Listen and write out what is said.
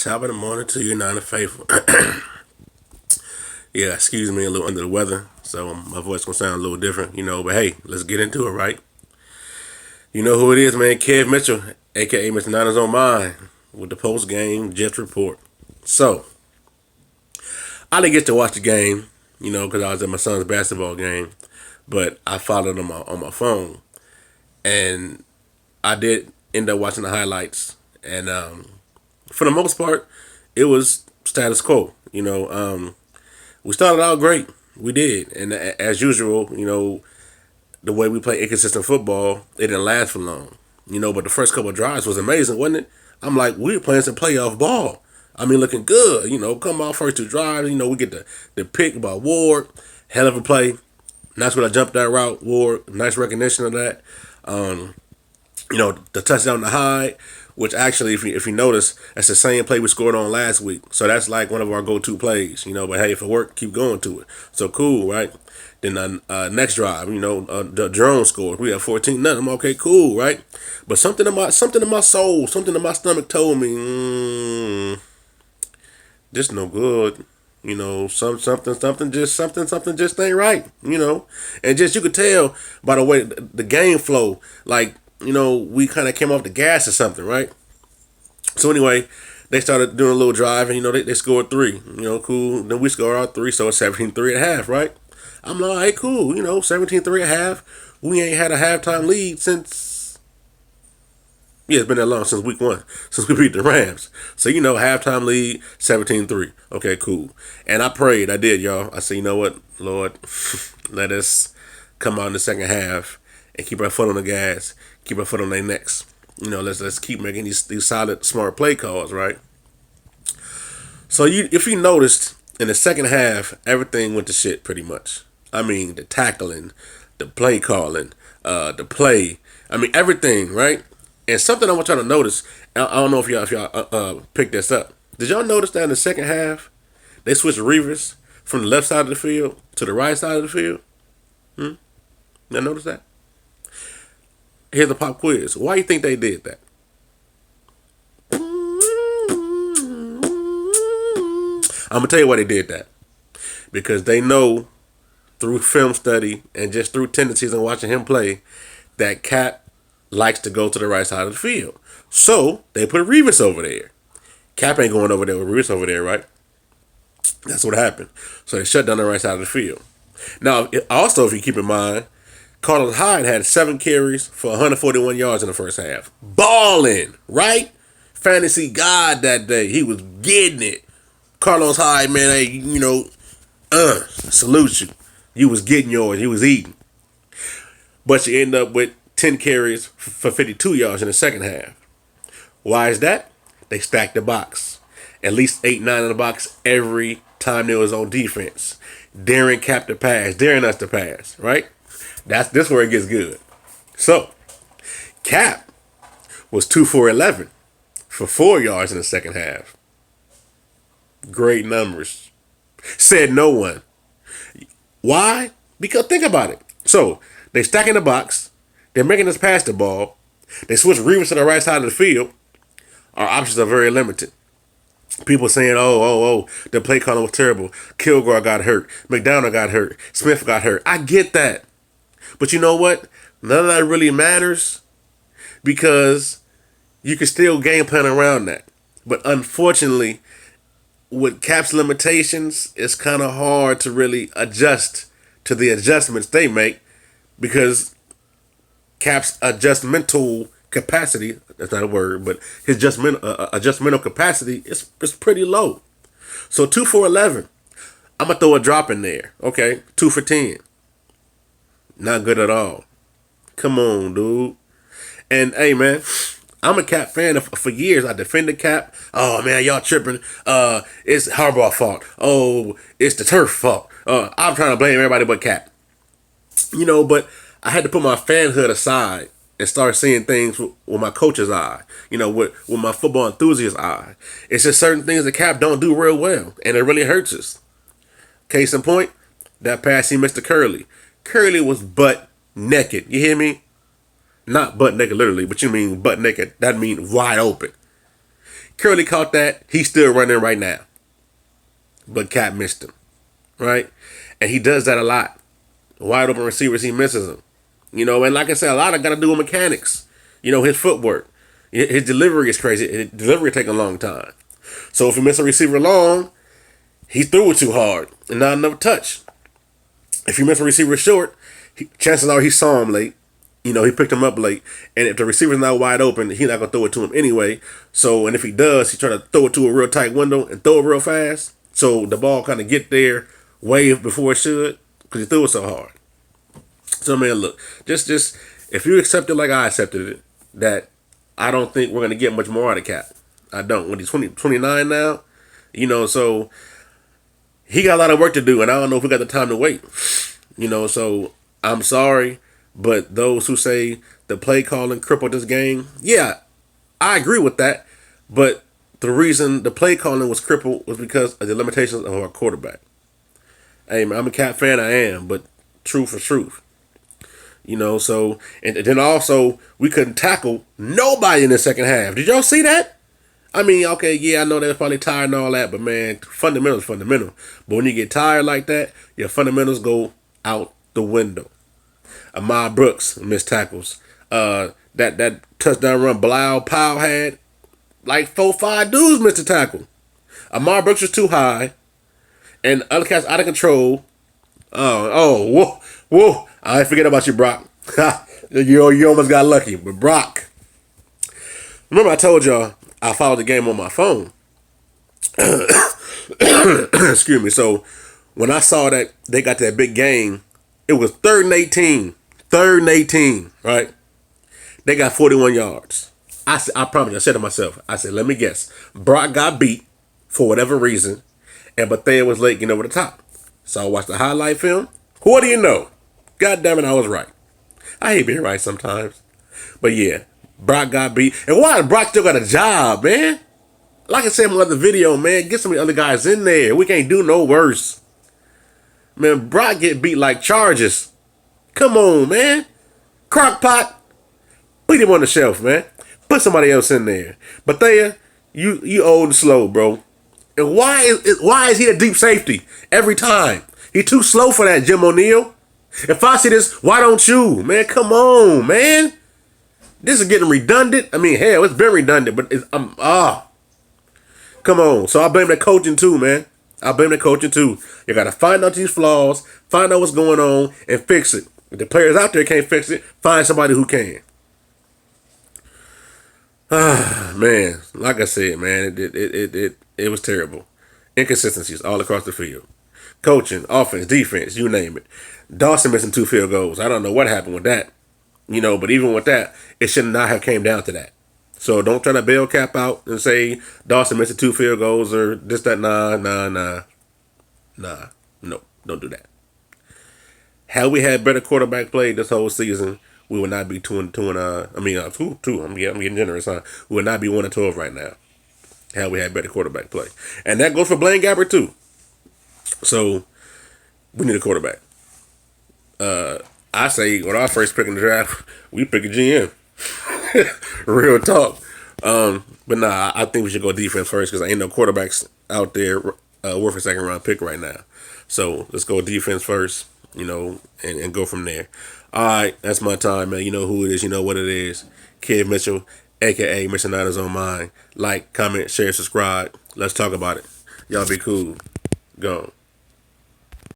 Top of the morning to you, nine faithful. Yeah, excuse me, a little under the weather, so my voice gonna sound a little different, But hey, let's get into it, right? You know who it is, man. Kev Mitchell, aka Mr. Niners on Mine, with the post game Jets report. So I didn't get to watch the game, because I was at my son's basketball game, but I followed him on my phone, and I did end up watching the highlights, and for the most part, it was status quo. We started out great. We did. And as usual, the way we play inconsistent football, it didn't last for long. But the first couple of drives was amazing, wasn't it? I'm like, we were playing some playoff ball. I mean, looking good. Come out first two drives. We get the pick by Ward. Hell of a play. And that's when I jumped that route. Ward, nice recognition of that. The touchdown to Hyde, which actually, if you notice, that's the same play we scored on last week. So that's like one of our go-to plays, But hey, if it worked, keep going to it. So cool, right? Then next drive, the drone scored. We have 14-0. I'm okay, cool, right? But something in my soul, something in my stomach told me, this no good. Something just ain't right. And just you could tell by the way the game flow, like. We kind of came off the gas or something, right? So anyway, they started doing a little drive, and, they scored three. Cool. Then we scored our three, so it's 17-3 at half, right? I'm like, hey, cool. 17-3 at half. We ain't had a halftime lead since, it's been that long, since week one, since we beat the Rams. So, halftime lead, 17-3. Okay, cool. And I prayed, I did, y'all. I said, you know what, Lord, let us come out in the second half and keep our foot on the gas, keep our foot on their necks. Let's keep making these solid, smart play calls, right? So if you noticed in the second half, everything went to shit pretty much. I mean, the tackling, the play calling, the play. I mean, everything, right? And something I want y'all to notice. I don't know if y'all picked this up. Did y'all notice that in the second half, they switched Reavers from the left side of the field to the right side of the field? Y'all notice that? Here's a pop quiz. Why do you think they did that? I'm going to tell you why they did that. Because they know through film study and just through tendencies and watching him play that Cap likes to go to the right side of the field. So they put Revis over there. Cap ain't going over there with Revis over there, right? That's what happened. So they shut down the right side of the field. Now, also, if you keep in mind, Carlos Hyde had 7 carries for 141 yards in the first half. Balling, right? Fantasy God that day. He was getting it. Carlos Hyde, man, hey, salute you. You was getting yours. You was eating. But you end up with 10 carries for 52 yards in the second half. Why is that? They stacked the box. At least 8-9 in the box every time they was on defense. Daring Cap to pass. Daring us to pass, right? This where it gets good. So, Cap was 2 for 11 for 4 yards in the second half. Great numbers. Said no one. Why? Because think about it. So, they stack in the box. They're making us pass the ball. They switch Reavers to the right side of the field. Our options are very limited. People saying, oh, the play calling was terrible. Kilgore got hurt. McDonald got hurt. Smith got hurt. I get that. But you know what? None of that really matters because you can still game plan around that. But unfortunately, with Cap's limitations, it's kind of hard to really adjust to the adjustments they make because Cap's adjustmental capacity, that's not a word, but his adjustmental capacity is pretty low. So 2 for 11. I'm going to throw a drop in there. Okay, 2 for 10. Not good at all. Come on, dude. And hey, man, I'm a Cap fan. For years, I defended Cap. Oh man, y'all tripping. It's Harbaugh's fault. Oh, it's the turf fault. I'm trying to blame everybody but Cap. But I had to put my fanhood aside and start seeing things with my coach's eye. With my football enthusiast eye. It's just certain things that Cap don't do real well, and it really hurts us. Case in point, that pass he missed to Curly. Curly was butt naked. You hear me? Not butt naked literally, but you mean butt naked. That means wide open. Curly caught that. He's still running right now. But Cap missed him. Right? And he does that a lot. Wide open receivers, he misses them. And like I said, a lot of got to do with mechanics. His footwork. His delivery is crazy. His delivery take a long time. So if he misses a receiver long, he threw it too hard and not enough touch. If you miss a receiver short, chances are he saw him late. He picked him up late. And if the receiver's not wide open, he's not going to throw it to him anyway. So, and if he does, he try to throw it to a real tight window and throw it real fast. So the ball kind of get there way before it should because he threw it so hard. So, man, look, just if you accept it like I accepted it, that I don't think we're going to get much more out of Cap. I don't. When he's 29 now, so he got a lot of work to do, and I don't know if we got the time to wait. So I'm sorry, but those who say the play calling crippled this game, yeah, I agree with that. But the reason the play calling was crippled was because of the limitations of our quarterback. Hey, man, I'm a Cap fan, I am, but truth is truth. So, and then also, we couldn't tackle nobody in the second half. Did y'all see that? I mean, okay, yeah, I know they're probably tired and all that, but man, fundamentals, fundamental. But when you get tired like that, your fundamentals go out the window. Ahmad Brooks missed tackles. That touchdown run Bilal Powell had, like 4-5 dudes missed a tackle. Ahmad Brooks was too high, and other cats out of control. Whoa. I forget about you, Brock. You almost got lucky. But Brock, remember I told y'all I followed the game on my phone. Excuse me. So when I saw that they got that big game, it was 3rd and 18. 3rd and 18, right? They got 41 yards. I promise you, I said to myself, let me guess. Brock got beat for whatever reason, and Bethea was late getting over the top. So I watched the highlight film. What do you know? God damn it, I was right. I hate being right sometimes. But yeah, Brock got beat. And why Brock still got a job, man? Like I said in my other video, man, get some of the other guys in there. We can't do no worse. Man, Brock get beat like charges. Come on, man. Crockpot, put him on the shelf, man. Put somebody else in there. Bethea, you old and slow, bro. And why is he a deep safety every time? He too slow for that, Jim O'Neal. If I see this, why don't you? Man, come on, man. This is getting redundant. I mean, hell, it's been redundant, but come on. So I blame the coaching too, man. I blame the coaching too. You got to find out these flaws, find out what's going on, and fix it. If the players out there can't fix it, find somebody who can. Man, like I said, man, it was terrible. Inconsistencies all across the field. Coaching, offense, defense, you name it. Dawson missing 2 field goals. I don't know what happened with that. But even with that, it should not have came down to that. So don't try to bail Cap out and say Dawson missing 2 field goals or this, that, nah. No, don't do that. Had we had better quarterback play this whole season, we would not be 2. I'm getting generous, huh? We would not be 1-12 right now. Had we had better quarterback play. And that goes for Blaine Gabbert too. So we need a quarterback. I say when I first pick in the draft, we pick a GM. Real talk. But nah, I think we should go defense first because ain't no quarterbacks out there worth a second round pick right now. So let's go defense first, and go from there. All right, that's my time, man. You know who it is. You know what it is. Kid Mitchell, a.k.a. Mr. Niners on Mine. Like, comment, share, subscribe. Let's talk about it. Y'all be cool. Go.